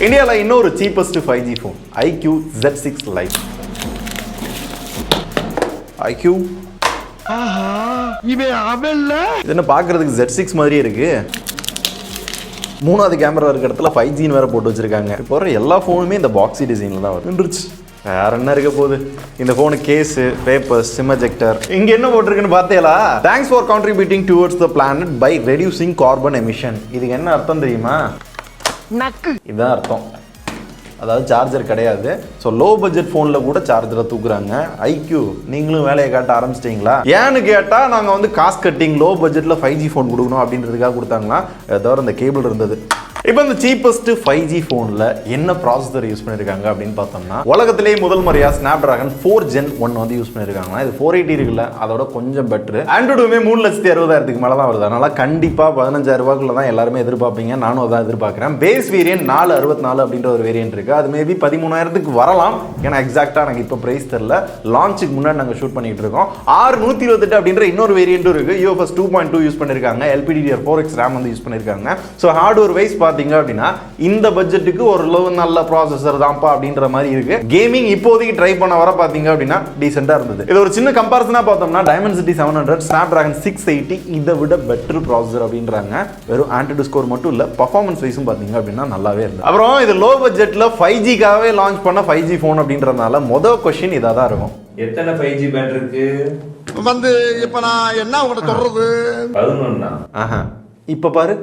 இந்தியாவில் இன்னொரு cheapest 5G phone iQOO Z6 Lite. iQOO இது என்ன பார்க்கறதுக்கு Z6 மாதிரியே இருக்கு. மூணாவது கேமரா இருக்க இடத்துல 5Gன்னு வேற போட்டு வச்சிருக்காங்க. இப்போ வர எல்லா ஃபோனுமே இந்த பாக்ஸி டிசைனில் தான் வந்துருச்சு. வேற என்ன இருக்க போகுது? இந்த phone case, papers, sim ejector. இங்க என்ன போட்டிருக்குன்னு பார்த்தேலா? Thanks for contributing towards the planet by reducing carbon emission. இதுக்கு என்ன அர்த்தம் தெரியுமா? நக்கு இதுதான் அர்த்தம். அதாவது சார்ஜர் கிடையாது. ஸோ லோ பட்ஜெட் ஃபோனில் கூட சார்ஜரை தூக்குறாங்க. iQOO நீங்களும் வேலையை காட்ட ஆரம்பிச்சிட்டிங்களா? ஏன்னு கேட்டால் நாங்கள் வந்து காஸ்ட் கட்டிங் லோ பட்ஜெட்டில் 5G ஃபோன் கொடுக்கணும் அப்படின்றதுக்காக கொடுத்தாங்களா? ஏதாவது இந்த கேபிள் இருந்தது. இப்போ இந்த சீப்பஸ்ட் 5G ஃபோனில் என்ன ப்ராசஸர் யூஸ் பண்ணியிருக்காங்க அப்படின்னு பார்த்தோம்னா, உலகத்திலேயே முதல் முறையாக Snapdragon 4 Gen 1 வந்து யூஸ் பண்ணியிருக்காங்க. இது 480 இருக்குல்ல, அதோட கொஞ்சம் பெட்ரு. ஆண்ட்ராய்டுமே 3,60,000 மேலே தான் வருது. அதனால கண்டிப்பாக 15,000 தான் எல்லாருமே எதிர்பார்ப்பீங்க. நானும் அதான் எதிர்பார்க்குறேன். பேஸ் வேரியன்ட் 464 அப்படின்ற ஒரு வேரியன்ட் இருக்குது. அது மேபி 13,000 வரலாம். ஏன்னா எக்ஸாக்டாக எனக்கு இப்போ ப்ரைஸ் தெரில. லான்ச்சுக்கு முன்னாடி நாங்கள் ஷூட் பண்ணிட்டு இருக்கோம். 128 அப்படின்ற இன்னொரு வேரியன்ட்டும் இருக்குது. UFS 2.2 யூஸ் பண்ணியிருக்காங்க. LPDDR4X RAM வந்து யூஸ் பண்ணியிருக்காங்க. ஸோ ஹார்ட்வேர் வைஸ் பார்த்தீங்க அப்படின்னா இந்த பட்ஜெட்டுக்கு ஒரு நல்ல ப்ராசஸர் தான்ப்பா அப்படின்ற மாதிரி இருக்கு. கேமிங் இப்போதைக்கு ட்ரை பண்ண வர பார்த்தீங்க அப்படின்னா டீசெண்டாக இருந்தது. இது ஒரு சின்ன கம்பேரிசனாக பார்த்தோம்னா Dimensity 700 Snapdragon 680 இதை விட பெட்டர் ப்ராசஸர் அப்படின்றாங்க. வெறும் ஆண்ட்ராய்டு ஸ்கோர் மட்டும் இல்லை, பர்ஃபார்மன்ஸ் வைஸும் பார்த்தீங்க அப்படின்னா நல்லாவே இருந்தது. அப்புறம் இது லோ பட்ஜெட்டில் 5Gக்காகவே லான்ச் பண்ண 5G ஃபோன் அப்படின்றதுனால மொதல் கொஸ்டின் இதாக தான் இருக்கும். எத்தனை 5G பேண்ட் இருக்கு? வந்து இப்போ நான் என்ன உங்கள்கிட்ட சொல்றது? 11. ஆஹா, இப்போ பாரு,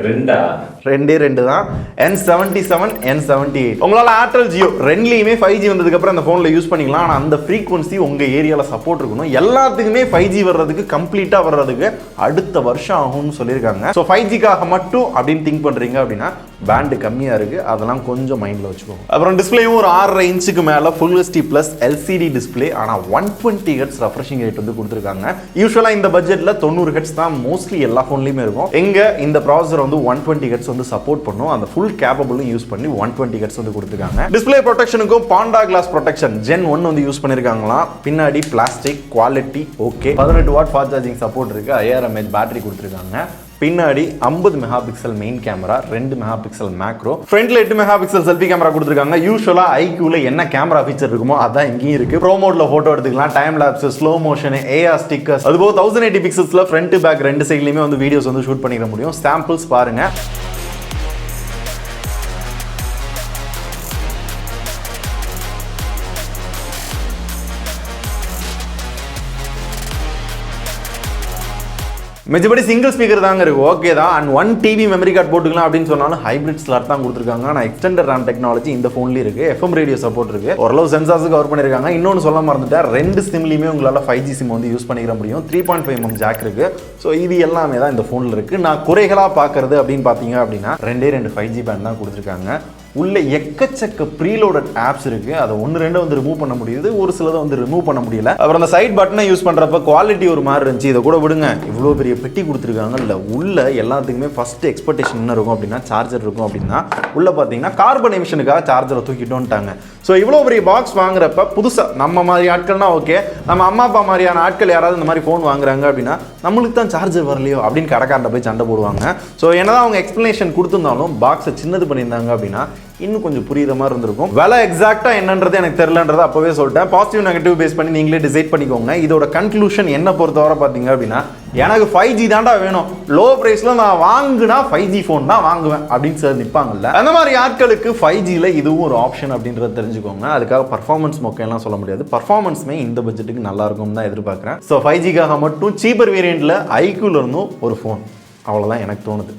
ரெண்டு தான். N77 N78. உங்களால ஏர்டெல் ஜியோ ரெண்டுலயுமே 5G வந்ததுக்கு அப்புறம் அந்த போன்ல யூஸ் பண்ணிக்கலாம். ஆனா அந்த ஃப்ரீக்வன்சி உங்க ஏரியால சப்போர்ட் இருக்கணும். எல்லாத்துக்குமே 5G வர்றதுக்கு கம்ப்ளீட்டா வர்றதுக்கு அடுத்த வருஷம் ஆகும்னு சொல்லியிருக்காங்க. ஸோ 5Gக்காக மட்டும் அப்படின்னு திங்க் பண்றீங்க அப்படின்னா பேண்ட் கம்மியா இருக்கு, அதெல்லாம் கொஞ்சம் மைண்ட்ல வச்சுக்கோங்க. அப்புறம் டிஸ்பிளேயும் ஒரு 6.5 இன்ச்சுக்கு மேல Full HD Plus LCD display. ஆனா 120 Hz ரெஃப்ரெஷிங் ரேட் வந்து கொடுத்துருக்காங்க. யூஸ்வலா இந்த பட்ஜெட்ல 90 Hz தான் மோஸ்ட்லி எல்லா போன்லயுமே இருக்கும். எங்க இந்த ப்ராசஸர் வந்து 120 Hz வந்து சப்போர்ட் பண்ணும். அந்த ஃபுல் கேப்பபிளும் யூஸ் பண்ணி 120 Hz வந்து கொடுத்துருக்காங்க. டிஸ்பிளே ப்ரொடெக்ஷனுக்கும் பாண்டா கிளாஸ் ப்ரொடெக்ஷன் Gen 1 வந்து யூஸ் பண்ணிருக்காங்களா. பின்னாடி plastic quality okay. 18 watt fast charging support இருக்கு. 5000 mAh பேட்டரி கொடுத்துருக்காங்க. பின்னாடி 50 mega pixel main camera, 2 mega pixel macro, ஃப்ரண்ட்ல 8 மெகா பிக்சல் செல்ஃபி கேமரா கொடுத்துருக்காங்க. யூஸ்வலா iQOOல என்ன கேமரா ஃபீச்சர் இருக்குமோ அதான் இங்கேயும் இருக்கு. ப்ரோ மோட்ல போட்டோ எடுத்துக்கலாம், time labs, slow motion, AR stickers, அதுபோக 1080 பிக்சல்ஸ்ல ஃப்ரண்ட் பேக் ரெண்டு சைட்லயுமே வந்து வீடியோஸ் வந்து ஷூட் பண்ணிக்க முடியும். சாம்பிள்ஸ் பாருங்க. மெஜபடி சிங்கிள் ஸ்பீக்கர் தாங்க இருக்கு, ஓகே தான். அண்ட் 1 TB மெமரி கார்டு போட்டுக்கலாம் அப்படின்னு சொன்னாலும் ஹைபிரிட் ஸ்லாட் தான் கொடுத்துருக்காங்க. ஆனால் எக்ஸ்டெண்டட் RAM டெக்னாலஜி இந்த ஃபோன்லேயும் இருக்கு. FM ரேடியோ சப்போர்ட் இருக்கு. ஓரளவு சென்சார்ஸுக்கு கவர் பண்ணியிருக்காங்க. இன்னொன்று சொல்ல மறந்துட்டேன், 2 சிம்லையுமே உங்களால் 5G சிம் வந்து யூஸ் பண்ணிக்கிற முடியும். 3.5mm ஜாக் இருக்கு. ஸோ இது எல்லாமே தான் இந்த ஃபோனில் இருக்கு. நான் குறைகளாக பார்க்கறது அப்படின்னு பார்த்தீங்க அப்படின்னா 2 5G பேண்ட் தான் கொடுத்துருக்காங்க. உள்ள எக்கச்சக்க ப்ரீலோடட் ஆப்ஸ் இருக்கு. அதை 1-2 வந்து ரிமூவ் பண்ண முடியுது, ஒரு சிலதை வந்து ரிமூவ் பண்ண முடியல. அப்புறம் அந்த சைட் பட்டனை யூஸ் பண்றப்ப குவாலிட்டி ஒரு மாதிரி இருந்துச்சு. இதை கூட விடுங்க, இவ்வளோ பெரிய பெட்டி கொடுத்துருக்காங்கல்ல. உள்ள எல்லாத்துக்குமே ஃபர்ஸ்ட் எக்ஸ்பெக்டேஷன் என்ன இருக்கும் அப்படின்னா சார்ஜர் இருக்கும். அப்படின்னா உள்ள பார்த்தீங்கன்னா கார்பன் எமிஷனுக்காக சார்ஜரை தூக்கிட்டோன்ட்டாங்க. ஸோ இவ்வளோ பெரிய பாக்ஸ் வாங்குறப்ப புதுசாக நம்ம மாதிரி ஆட்கள்னா ஓகே, நம்ம அம்மா அப்பா மாதிரியான ஆட்கள் யாராவது இந்த மாதிரி ஃபோன் வாங்குறாங்க அப்படின்னா நம்மளுக்கு தான் சார்ஜர் வரலையோ அப்படின்னு கடைக்காரண்ட போய் சண்டை போடுவாங்க. ஸோ என்னதான் அவங்க எக்ஸ்பிளனேஷன் கொடுத்துருந்தாலும் பாக்ஸை சின்னது பண்ணியிருந்தாங்க அப்படின்னா இன்னும் கொஞ்சம் புரியுற மாதிரி இருந்திருக்கும். விலை எக்ஸாக்டா என்னன்றது எனக்கு தெரியலன்றதை அப்பவே சொல்லிட்டேன். பாசிட்டிவ் நெகட்டிவ் பேஸ் பண்ணி நீங்களே டிசைட் பண்ணிக்கோங்க. இதோட கன்க்ளூஷன் என்ன பொறுத்தவரை பார்த்தீங்க அப்படின்னா எனக்கு 5G தாண்டா வேணும், லோ பிரைஸ்ல நான் வாங்குனா 5G ஃபோன் தான் வாங்குவேன் அப்படின்னு சொல்லி நிற்பாங்கல்ல. அந்த மாதிரி ஆட்களுக்கு 5Gல இதுவும் ஒரு ஆப்ஷன் அப்படின்றத தெரிஞ்சுக்கோங்க. அதுக்காக பர்ஃபார்மன்ஸ் மொக்கையெல்லாம் சொல்ல முடியாது. பர்ஃபார்மன்ஸுமே இந்த பட்ஜெட்டுக்கு நல்லா இருக்கும் தான் எதிர்பார்க்குறேன். ஸோ 5Gக்காக மட்டும் சீப்பர் வேரியண்ட்ல iQOOல இருந்தும் ஒரு ஃபோன், அவ்வளோதான் எனக்கு தோணுது.